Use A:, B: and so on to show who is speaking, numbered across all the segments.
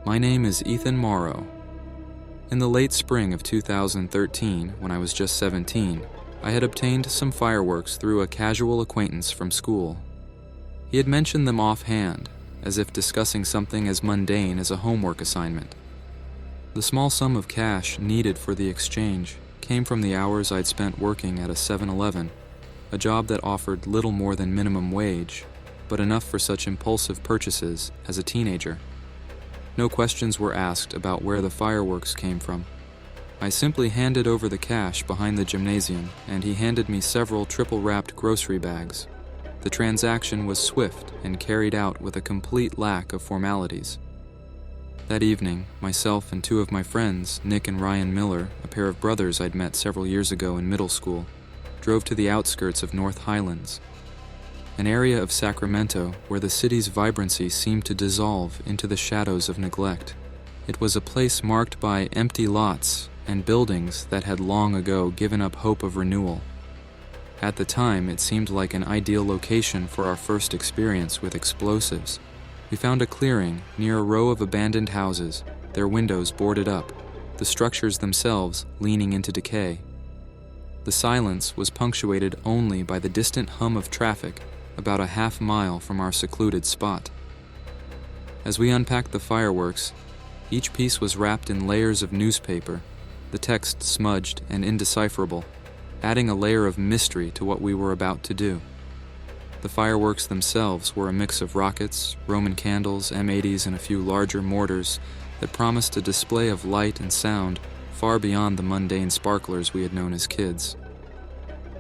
A: My name is Ethan Morrow. In the late spring of 2013, when I was just 17, I had obtained some fireworks through a casual acquaintance from school. He had mentioned them offhand, as if discussing something as mundane as a homework assignment. The small sum of cash needed for the exchange came from the hours I'd spent working at a 7-Eleven, a job that offered little more than minimum wage, but enough for such impulsive purchases as a teenager. No questions were asked about where the fireworks came from. I simply handed over the cash behind the gymnasium, and he handed me several triple-wrapped grocery bags. The transaction was swift and carried out with a complete lack of formalities. That evening, myself and two of my friends, Nick and Ryan Miller, a pair of brothers I'd met several years ago in middle school, drove to the outskirts of North Highlands, an area of Sacramento where the city's vibrancy seemed to dissolve into the shadows of neglect. It was a place marked by empty lots and buildings that had long ago given up hope of renewal. At the time, it seemed like an ideal location for our first experience with explosives. We found a clearing near a row of abandoned houses, their windows boarded up, the structures themselves leaning into decay. The silence was punctuated only by the distant hum of traffic about a half-mile from our secluded spot. As we unpacked the fireworks, each piece was wrapped in layers of newspaper, the text smudged and indecipherable, adding a layer of mystery to what we were about to do. The fireworks themselves were a mix of rockets, Roman candles, M80s, and a few larger mortars that promised a display of light and sound far beyond the mundane sparklers we had known as kids.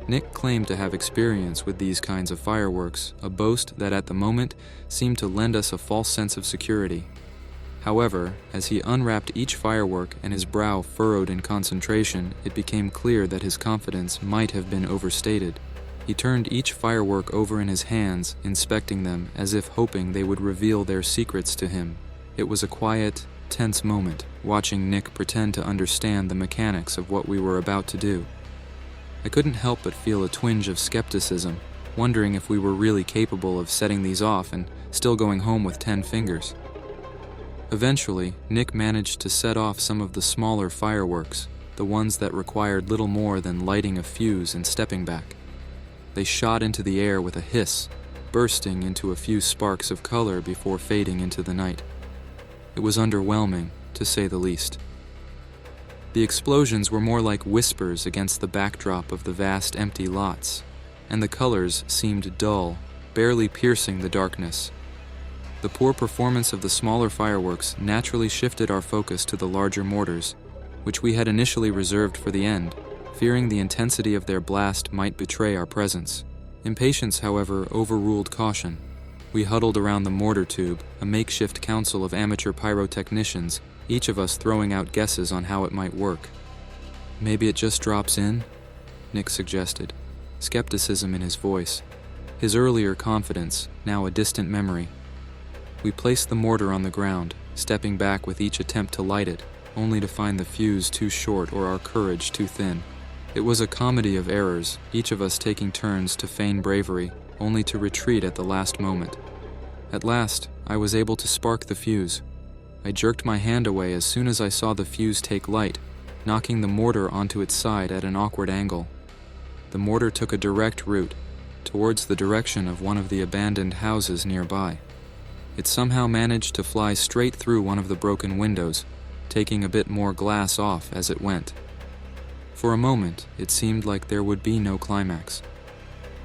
A: Nick claimed to have experience with these kinds of fireworks, a boast that at the moment seemed to lend us a false sense of security. However, as he unwrapped each firework and his brow furrowed in concentration, it became clear that his confidence might have been overstated. He turned each firework over in his hands, inspecting them as if hoping they would reveal their secrets to him. It was a quiet, tense moment, watching Nick pretend to understand the mechanics of what we were about to do. I couldn't help but feel a twinge of skepticism, wondering if we were really capable of setting these off and still going home with 10 fingers. Eventually, Nick managed to set off some of the smaller fireworks, the ones that required little more than lighting a fuse and stepping back. They shot into the air with a hiss, bursting into a few sparks of color before fading into the night. It was underwhelming, to say the least. The explosions were more like whispers against the backdrop of the vast empty lots, and the colors seemed dull, barely piercing the darkness. The poor performance of the smaller fireworks naturally shifted our focus to the larger mortars, which we had initially reserved for the end, fearing the intensity of their blast might betray our presence. Impatience, however, overruled caution. We huddled around the mortar tube, a makeshift council of amateur pyrotechnicians, each of us throwing out guesses on how it might work. "Maybe it just drops in?" Nick suggested, skepticism in his voice, his earlier confidence now a distant memory. We placed the mortar on the ground, stepping back with each attempt to light it, only to find the fuse too short or our courage too thin. It was a comedy of errors, each of us taking turns to feign bravery, only to retreat at the last moment. At last, I was able to spark the fuse. I jerked my hand away as soon as I saw the fuse take light, knocking the mortar onto its side at an awkward angle. The mortar took a direct route, towards the direction of one of the abandoned houses nearby. It somehow managed to fly straight through one of the broken windows, taking a bit more glass off as it went. For a moment, it seemed like there would be no climax.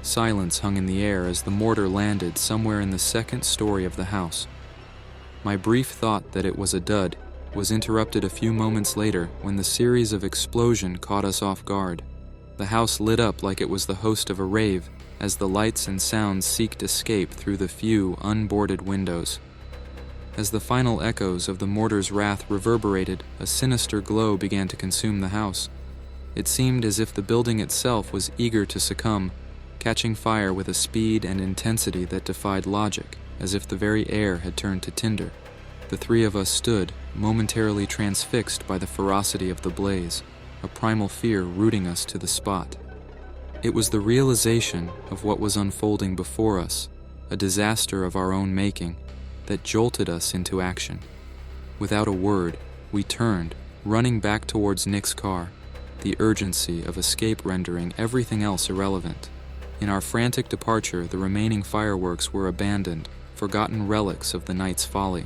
A: Silence hung in the air as the mortar landed somewhere in the second story of the house. My brief thought that it was a dud was interrupted a few moments later when the series of explosions caught us off guard. The house lit up like it was the host of a rave as the lights and sounds seeked escape through the few unboarded windows. As the final echoes of the mortar's wrath reverberated, a sinister glow began to consume the house. It seemed as if the building itself was eager to succumb, catching fire with a speed and intensity that defied logic, as if the very air had turned to tinder. The three of us stood, momentarily transfixed by the ferocity of the blaze, a primal fear rooting us to the spot. It was the realization of what was unfolding before us, a disaster of our own making, that jolted us into action. Without a word, we turned, running back towards Nick's car, the urgency of escape rendering everything else irrelevant. In our frantic departure, the remaining fireworks were abandoned, forgotten relics of the night's folly.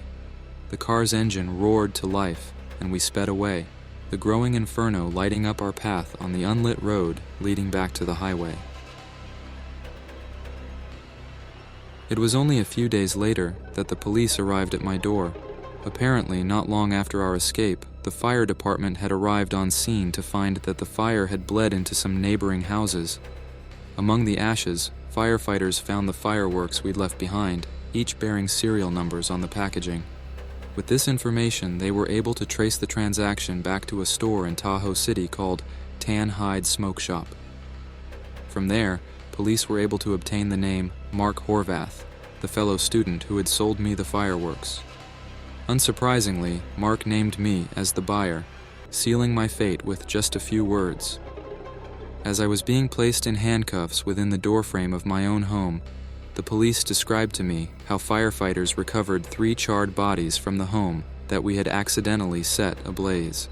A: The car's engine roared to life, and we sped away, the growing inferno lighting up our path on the unlit road leading back to the highway. It was only a few days later that the police arrived at my door. Apparently, not long after our escape, the fire department had arrived on scene to find that the fire had bled into some neighboring houses. Among the ashes, firefighters found the fireworks we'd left behind, each bearing serial numbers on the packaging. With this information, they were able to trace the transaction back to a store in Tahoe City called Tan Hide Smoke Shop. From there, police were able to obtain the name Mark Horvath, the fellow student who had sold me the fireworks. Unsurprisingly, Mark named me as the buyer, sealing my fate with just a few words. As I was being placed in handcuffs within the doorframe of my own home, the police described to me how firefighters recovered 3 charred bodies from the home that we had accidentally set ablaze.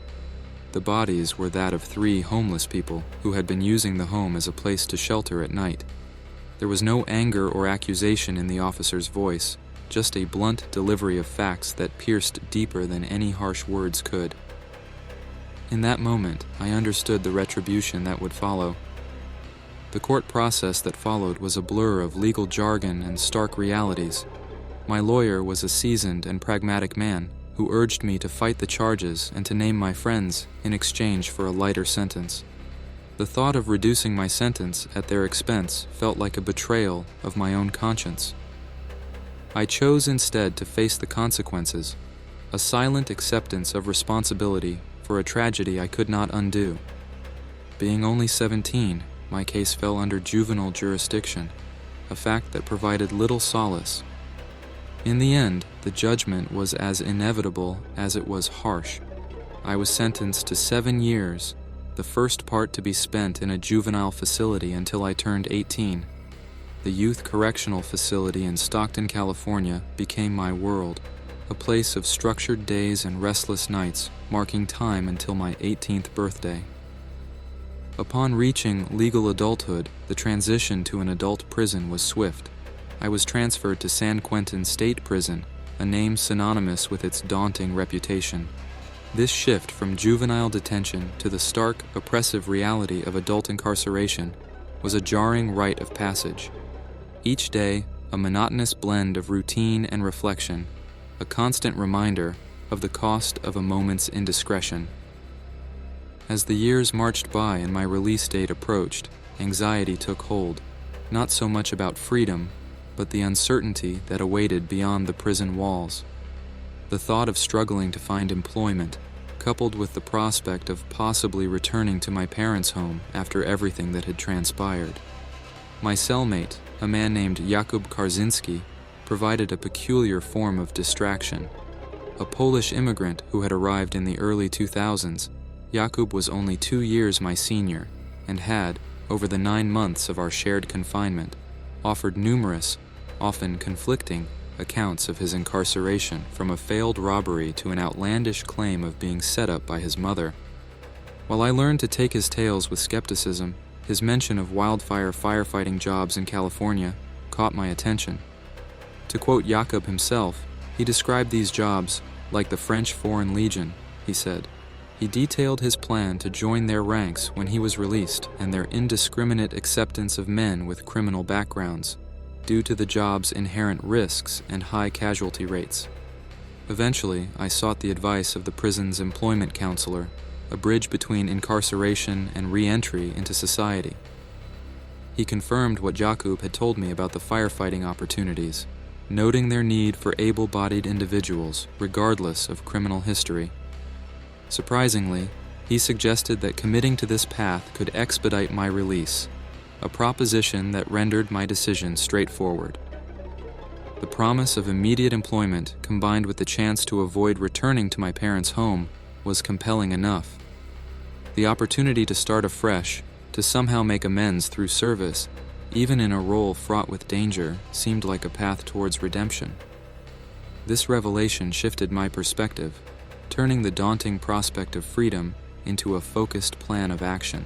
A: The bodies were that of 3 homeless people who had been using the home as a place to shelter at night. There was no anger or accusation in the officer's voice, just a blunt delivery of facts that pierced deeper than any harsh words could. In that moment, I understood the retribution that would follow. The court process that followed was a blur of legal jargon and stark realities. My lawyer was a seasoned and pragmatic man who urged me to fight the charges and to name my friends in exchange for a lighter sentence. The thought of reducing my sentence at their expense felt like a betrayal of my own conscience. I chose instead to face the consequences, a silent acceptance of responsibility for a tragedy I could not undo. Being only 17, my case fell under juvenile jurisdiction, a fact that provided little solace. In the end, the judgment was as inevitable as it was harsh. I was sentenced to 7 years, the first part to be spent in a juvenile facility until I turned 18. The Youth Correctional Facility in Stockton, California, became my world, a place of structured days and restless nights, marking time until my 18th birthday. Upon reaching legal adulthood, the transition to an adult prison was swift. I was transferred to San Quentin State Prison, a name synonymous with its daunting reputation. This shift from juvenile detention to the stark, oppressive reality of adult incarceration was a jarring rite of passage. Each day, a monotonous blend of routine and reflection, a constant reminder of the cost of a moment's indiscretion. As the years marched by and my release date approached, anxiety took hold, not so much about freedom, but the uncertainty that awaited beyond the prison walls. The thought of struggling to find employment, coupled with the prospect of possibly returning to my parents' home after everything that had transpired. My cellmate, a man named Jakub Karzinski, provided a peculiar form of distraction. A Polish immigrant who had arrived in the early 2000s, Jakub was only 2 years my senior and had, over the 9 months of our shared confinement, offered numerous, often conflicting, accounts of his incarceration, from a failed robbery to an outlandish claim of being set up by his mother. While I learned to take his tales with skepticism, his mention of wildfire firefighting jobs in California caught my attention. To quote Jakub himself, he described these jobs like the French Foreign Legion, he said. He detailed his plan to join their ranks when he was released and their indiscriminate acceptance of men with criminal backgrounds, due to the job's inherent risks and high casualty rates. Eventually, I sought the advice of the prison's employment counselor, a bridge between incarceration and re-entry into society. He confirmed what Jakub had told me about the firefighting opportunities, noting their need for able-bodied individuals regardless of criminal history. Surprisingly, he suggested that committing to this path could expedite my release, a proposition that rendered my decision straightforward. The promise of immediate employment, combined with the chance to avoid returning to my parents' home, was compelling enough. The opportunity to start afresh, to somehow make amends through service, even in a role fraught with danger, seemed like a path towards redemption. This revelation shifted my perspective, turning the daunting prospect of freedom into a focused plan of action.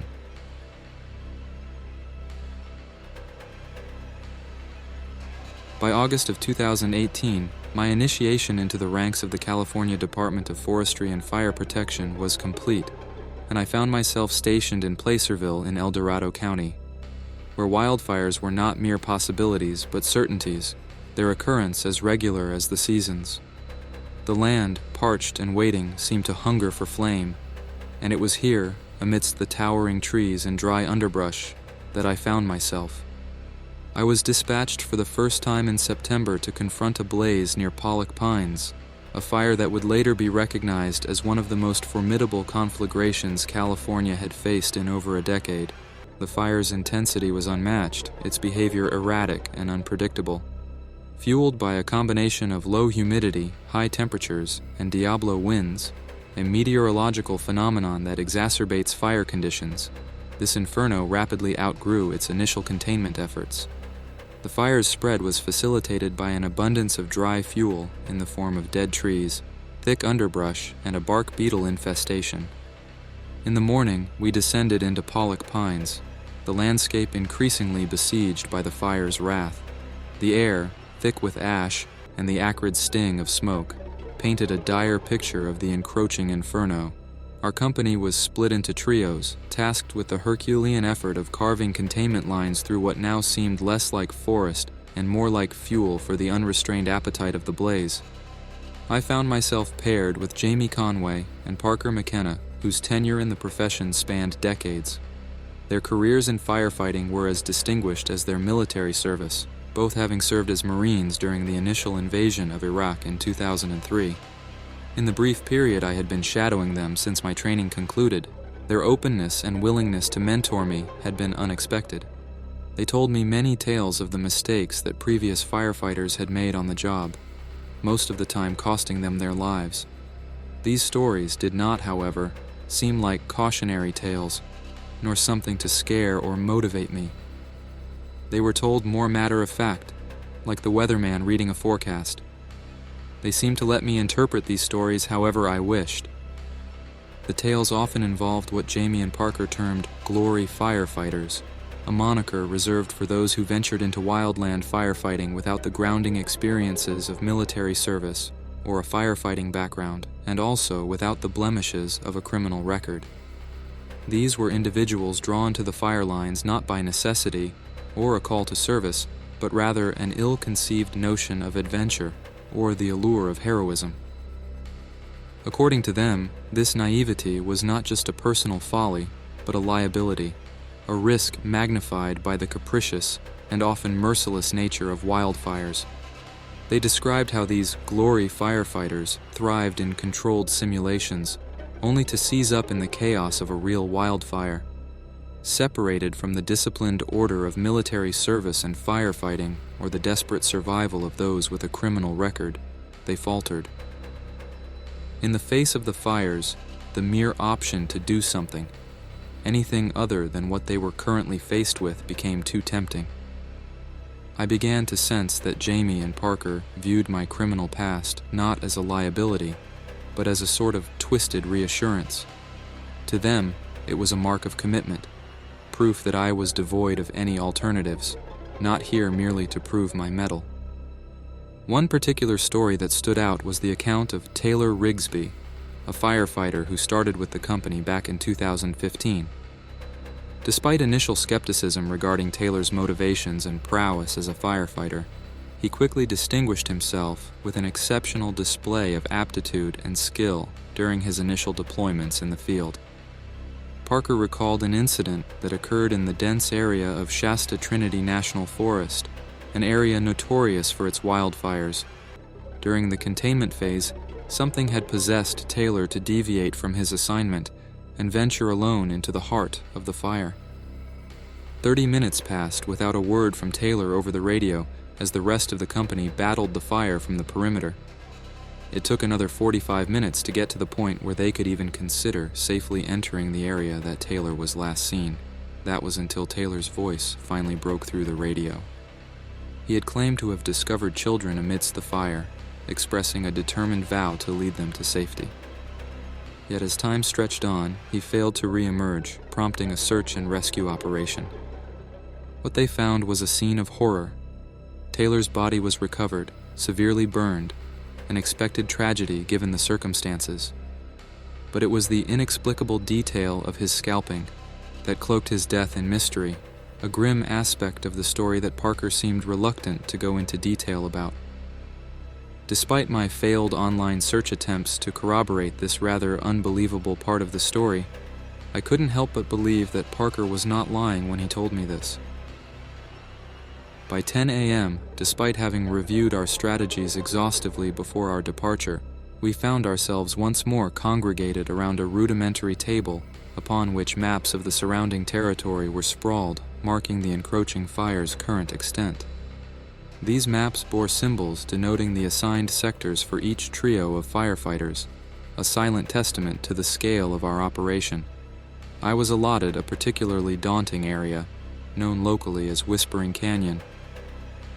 A: By August of 2018, my initiation into the ranks of the California Department of Forestry and Fire Protection was complete, and I found myself stationed in Placerville in El Dorado County, where wildfires were not mere possibilities but certainties, their occurrence as regular as the seasons. The land, parched and waiting, seemed to hunger for flame, and it was here, amidst the towering trees and dry underbrush, that I found myself. I was dispatched for the first time in September to confront a blaze near Pollock Pines, a fire that would later be recognized as one of the most formidable conflagrations California had faced in over a decade. The fire's intensity was unmatched, its behavior erratic and unpredictable. Fueled by a combination of low humidity, high temperatures, and Diablo winds, a meteorological phenomenon that exacerbates fire conditions, this inferno rapidly outgrew its initial containment efforts. The fire's spread was facilitated by an abundance of dry fuel in the form of dead trees, thick underbrush, and a bark beetle infestation. In the morning, we descended into Pollock Pines, the landscape increasingly besieged by the fire's wrath. The air, thick with ash and the acrid sting of smoke, painted a dire picture of the encroaching inferno. Our company was split into trios, tasked with the Herculean effort of carving containment lines through what now seemed less like forest and more like fuel for the unrestrained appetite of the blaze. I found myself paired with Jamie Conway and Parker McKenna, whose tenure in the profession spanned decades. Their careers in firefighting were as distinguished as their military service, both having served as Marines during the initial invasion of Iraq in 2003. In the brief period I had been shadowing them since my training concluded, their openness and willingness to mentor me had been unexpected. They told me many tales of the mistakes that previous firefighters had made on the job, most of the time costing them their lives. These stories did not, however, seem like cautionary tales, nor something to scare or motivate me. They were told more matter of fact, like the weatherman reading a forecast. They seemed to let me interpret these stories however I wished. The tales often involved what Jamie and Parker termed glory firefighters, a moniker reserved for those who ventured into wildland firefighting without the grounding experiences of military service or a firefighting background, and also without the blemishes of a criminal record. These were individuals drawn to the fire lines not by necessity or a call to service, but rather an ill-conceived notion of adventure or the allure of heroism. According to them, this naivety was not just a personal folly, but a liability, a risk magnified by the capricious and often merciless nature of wildfires. They described how these glory firefighters thrived in controlled simulations, only to seize up in the chaos of a real wildfire. Separated from the disciplined order of military service and firefighting, or the desperate survival of those with a criminal record, they faltered. In the face of the fires, the mere option to do something, anything other than what they were currently faced with, became too tempting. I began to sense that Jamie and Parker viewed my criminal past not as a liability, but as a sort of twisted reassurance. To them, it was a mark of commitment, proof that I was devoid of any alternatives, not here merely to prove my mettle. One particular story that stood out was the account of Taylor Rigsby, a firefighter who started with the company back in 2015. Despite initial skepticism regarding Taylor's motivations and prowess as a firefighter, he quickly distinguished himself with an exceptional display of aptitude and skill during his initial deployments in the field. Parker recalled an incident that occurred in the dense area of Shasta Trinity National Forest, an area notorious for its wildfires. During the containment phase, something had possessed Taylor to deviate from his assignment and venture alone into the heart of the fire. 30 minutes passed without a word from Taylor over the radio as the rest of the company battled the fire from the perimeter. It took another 45 minutes to get to the point where they could even consider safely entering the area that Taylor was last seen. That was until Taylor's voice finally broke through the radio. He had claimed to have discovered children amidst the fire, expressing a determined vow to lead them to safety. Yet as time stretched on, he failed to re-emerge, prompting a search and rescue operation. What they found was a scene of horror. Taylor's body was recovered, severely burned, an expected tragedy given the circumstances. But it was the inexplicable detail of his scalping that cloaked his death in mystery, a grim aspect of the story that Parker seemed reluctant to go into detail about. Despite my failed online search attempts to corroborate this rather unbelievable part of the story, I couldn't help but believe that Parker was not lying when he told me this. By 10 a.m., despite having reviewed our strategies exhaustively before our departure, we found ourselves once more congregated around a rudimentary table upon which maps of the surrounding territory were sprawled, marking the encroaching fire's current extent. These maps bore symbols denoting the assigned sectors for each trio of firefighters, a silent testament to the scale of our operation. I was allotted a particularly daunting area, known locally as Whispering Canyon.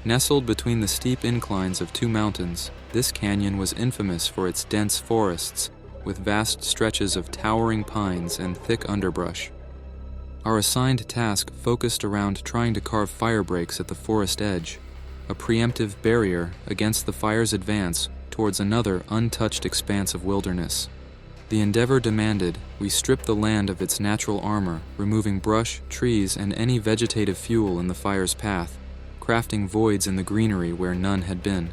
A: Nestled between the steep inclines of two mountains, this canyon was infamous for its dense forests, with vast stretches of towering pines and thick underbrush. Our assigned task focused around trying to carve fire breaks at the forest edge, a preemptive barrier against the fire's advance towards another untouched expanse of wilderness. The endeavor demanded we strip the land of its natural armor, removing brush, trees, and any vegetative fuel in the fire's path, crafting voids in the greenery where none had been.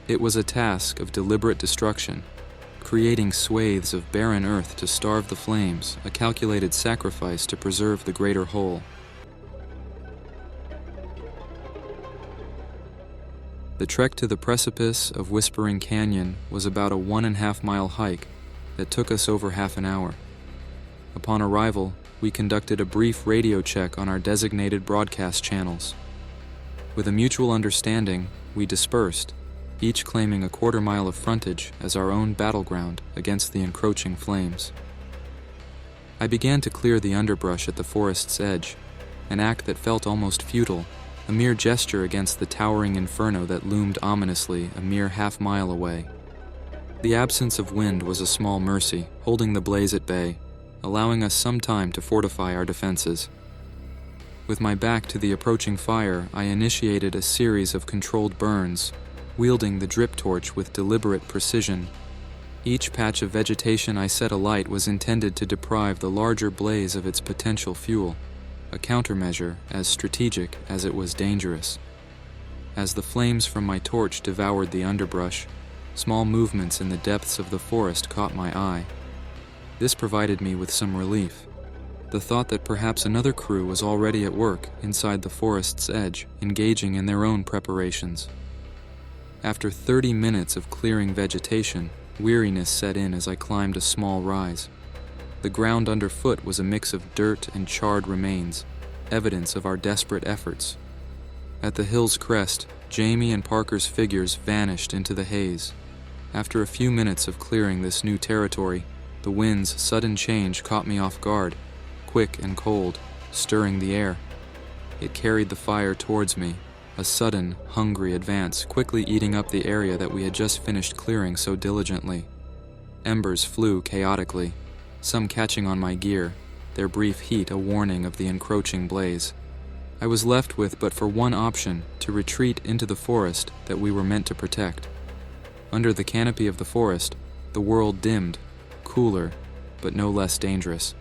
A: It was a task of deliberate destruction, creating swathes of barren earth to starve the flames, a calculated sacrifice to preserve the greater whole. The trek to the precipice of Whispering Canyon was about a 1.5-mile hike that took us over half an hour. Upon arrival, we conducted a brief radio check on our designated broadcast channels. With a mutual understanding, we dispersed, each claiming a 1/4 mile of frontage as our own battleground against the encroaching flames. I began to clear the underbrush at the forest's edge, an act that felt almost futile, a mere gesture against the towering inferno that loomed ominously a mere half-mile away. The absence of wind was a small mercy, holding the blaze at bay, allowing us some time to fortify our defenses. With my back to the approaching fire, I initiated a series of controlled burns, wielding the drip torch with deliberate precision. Each patch of vegetation I set alight was intended to deprive the larger blaze of its potential fuel, a countermeasure as strategic as it was dangerous. As the flames from my torch devoured the underbrush, small movements in the depths of the forest caught my eye. This provided me with some relief. The thought that perhaps another crew was already at work inside the forest's edge, engaging in their own preparations. After 30 minutes of clearing vegetation, weariness set in as I climbed a small rise. The ground underfoot was a mix of dirt and charred remains, evidence of our desperate efforts. At the hill's crest, Jamie and Parker's figures vanished into the haze. After a few minutes of clearing this new territory, the wind's sudden change caught me off guard, quick and cold, stirring the air. It carried the fire towards me, a sudden, hungry advance, quickly eating up the area that we had just finished clearing so diligently. Embers flew chaotically, some catching on my gear, their brief heat a warning of the encroaching blaze. I was left with but for one option, to retreat into the forest that we were meant to protect. Under the canopy of the forest, the world dimmed, cooler, but no less dangerous.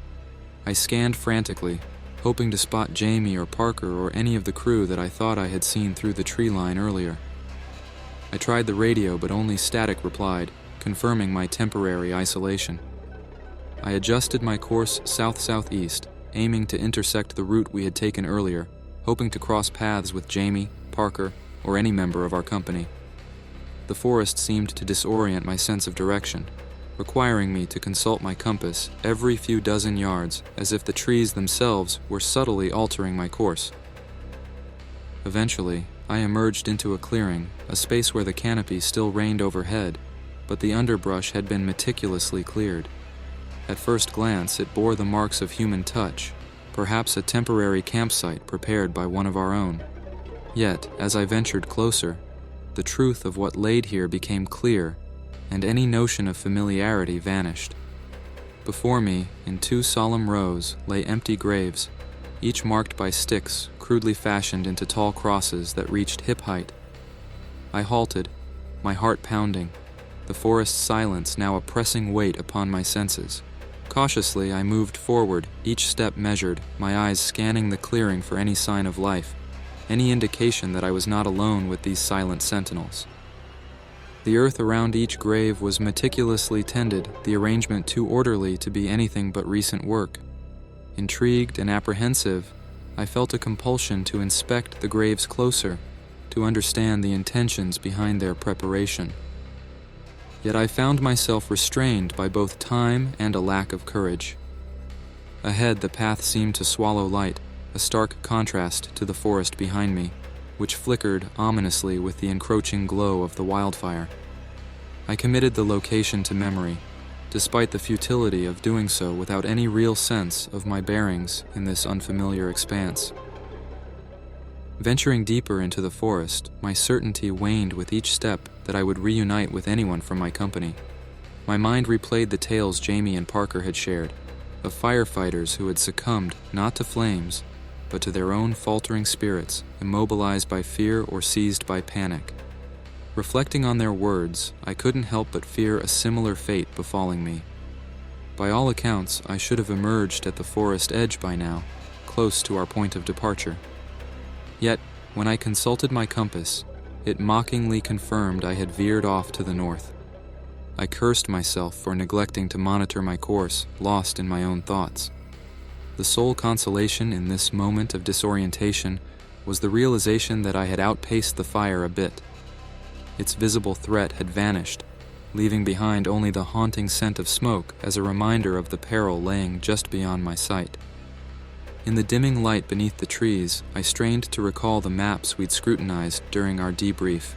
A: I scanned frantically, hoping to spot Jamie or Parker or any of the crew that I thought I had seen through the tree line earlier. I tried the radio, but only static replied, confirming my temporary isolation. I adjusted my course south-southeast, aiming to intersect the route we had taken earlier, hoping to cross paths with Jamie, Parker, or any member of our company. The forest seemed to disorient my sense of direction, requiring me to consult my compass every few dozen yards, as if the trees themselves were subtly altering my course. Eventually, I emerged into a clearing, a space where the canopy still reigned overhead, but the underbrush had been meticulously cleared. At first glance, it bore the marks of human touch, perhaps a temporary campsite prepared by one of our own. Yet, as I ventured closer, the truth of what laid here became clear, and any notion of familiarity vanished. Before me, in 2 solemn rows, lay empty graves, each marked by sticks crudely fashioned into tall crosses that reached hip height. I halted, my heart pounding, the forest's silence now a pressing weight upon my senses. Cautiously, I moved forward, each step measured, my eyes scanning the clearing for any sign of life, any indication that I was not alone with these silent sentinels. The earth around each grave was meticulously tended, the arrangement too orderly to be anything but recent work. Intrigued and apprehensive, I felt a compulsion to inspect the graves closer, to understand the intentions behind their preparation. Yet I found myself restrained by both time and a lack of courage. Ahead, the path seemed to swallow light, a stark contrast to the forest behind me, which flickered ominously with the encroaching glow of the wildfire. I committed the location to memory, despite the futility of doing so without any real sense of my bearings in this unfamiliar expanse. Venturing deeper into the forest, my certainty waned with each step that I would reunite with anyone from my company. My mind replayed the tales Jamie and Parker had shared, of firefighters who had succumbed not to flames, but to their own faltering spirits, immobilized by fear or seized by panic. Reflecting on their words, I couldn't help but fear a similar fate befalling me. By all accounts, I should have emerged at the forest edge by now, close to our point of departure. Yet, when I consulted my compass, it mockingly confirmed I had veered off to the north. I cursed myself for neglecting to monitor my course, lost in my own thoughts. The sole consolation in this moment of disorientation was the realization that I had outpaced the fire a bit. Its visible threat had vanished, leaving behind only the haunting scent of smoke as a reminder of the peril laying just beyond my sight. In the dimming light beneath the trees, I strained to recall the maps we'd scrutinized during our debrief,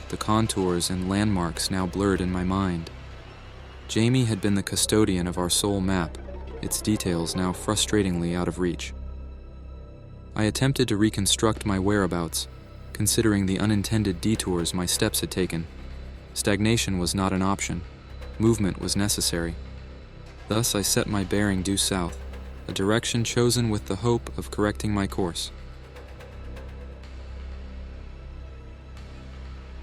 A: the contours and landmarks now blurred in my mind. Jamie had been the custodian of our sole map, its details now frustratingly out of reach. I attempted to reconstruct my whereabouts, considering the unintended detours my steps had taken. Stagnation was not an option. Movement was necessary. Thus I set my bearing due south, a direction chosen with the hope of correcting my course.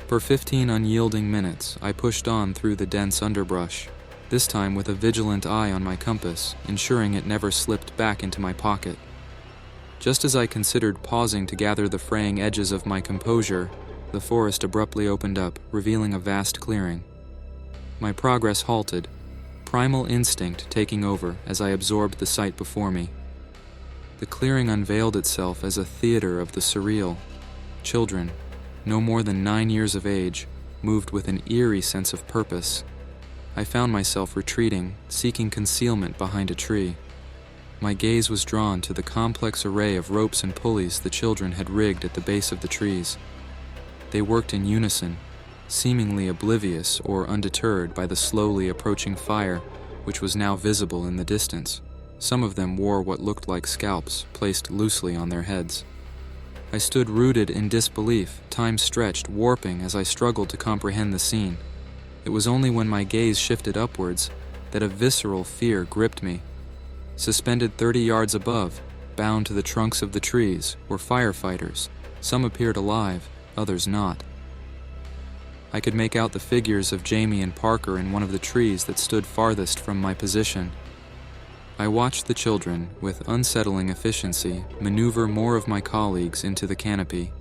A: For 15 unyielding minutes, I pushed on through the dense underbrush, this time with a vigilant eye on my compass, ensuring it never slipped back into my pocket. Just as I considered pausing to gather the fraying edges of my composure, the forest abruptly opened up, revealing a vast clearing. My progress halted, primal instinct taking over as I absorbed the sight before me. The clearing unveiled itself as a theater of the surreal. Children, no more than 9 years of age, moved with an eerie sense of purpose. I found myself retreating, seeking concealment behind a tree. My gaze was drawn to the complex array of ropes and pulleys the children had rigged at the base of the trees. They worked in unison, seemingly oblivious or undeterred by the slowly approaching fire, which was now visible in the distance. Some of them wore what looked like scalps placed loosely on their heads. I stood rooted in disbelief, time stretched, warping as I struggled to comprehend the scene. It was only when my gaze shifted upwards that a visceral fear gripped me. Suspended 30 yards above, bound to the trunks of the trees, were firefighters. Some appeared alive, others not. I could make out the figures of Jamie and Parker in one of the trees that stood farthest from my position. I watched the children, with unsettling efficiency, maneuver more of my colleagues into the canopy,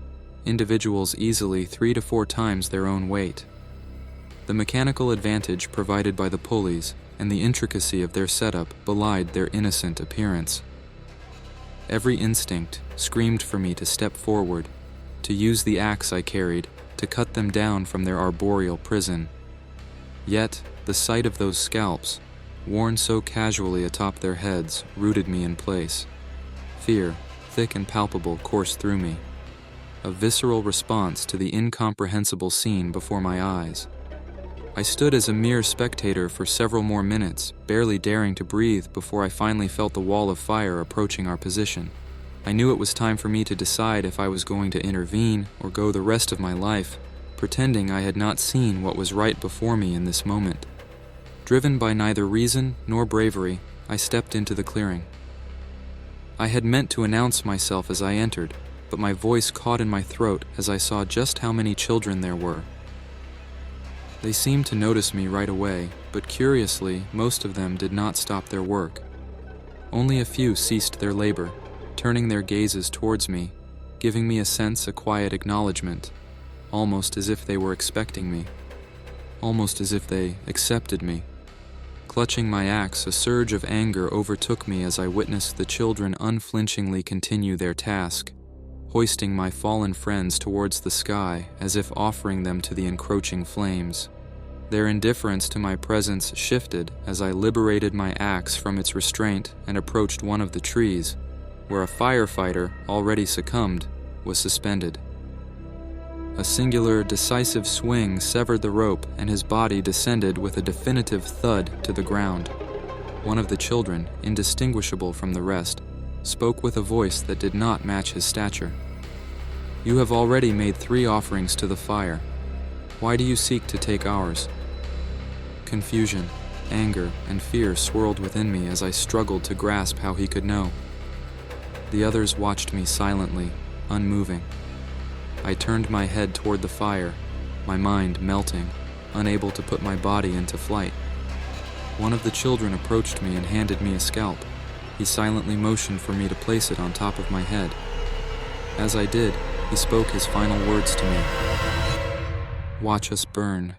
A: individuals easily 3 to 4 times their own weight. The mechanical advantage provided by the pulleys and the intricacy of their setup belied their innocent appearance. Every instinct screamed for me to step forward, to use the axe I carried, to cut them down from their arboreal prison. Yet, the sight of those scalps, worn so casually atop their heads, rooted me in place. Fear, thick and palpable, coursed through me, a visceral response to the incomprehensible scene before my eyes. I stood as a mere spectator for several more minutes, barely daring to breathe before I finally felt the wall of fire approaching our position. I knew it was time for me to decide if I was going to intervene or go the rest of my life, pretending I had not seen what was right before me in this moment. Driven by neither reason nor bravery, I stepped into the clearing. I had meant to announce myself as I entered, but my voice caught in my throat as I saw just how many children there were. They seemed to notice me right away, but curiously, most of them did not stop their work. Only a few ceased their labor, turning their gazes towards me, giving me a sense of quiet acknowledgement, almost as if they were expecting me, almost as if they accepted me. Clutching my axe, a surge of anger overtook me as I witnessed the children unflinchingly continue their task, hoisting my fallen friends towards the sky as if offering them to the encroaching flames. Their indifference to my presence shifted as I liberated my axe from its restraint and approached one of the trees, where a firefighter, already succumbed, was suspended. A singular, decisive swing severed the rope, and his body descended with a definitive thud to the ground. One of the children, indistinguishable from the rest, spoke with a voice that did not match his stature. "You have already made 3 offerings to the fire. Why do you seek to take ours?" Confusion, anger, and fear swirled within me as I struggled to grasp how he could know. The others watched me silently, unmoving. I turned my head toward the fire, my mind melting, unable to put my body into flight. One of the children approached me and handed me a scalp. He silently motioned for me to place it on top of my head. As I did, he spoke his final words to me. "Watch us burn."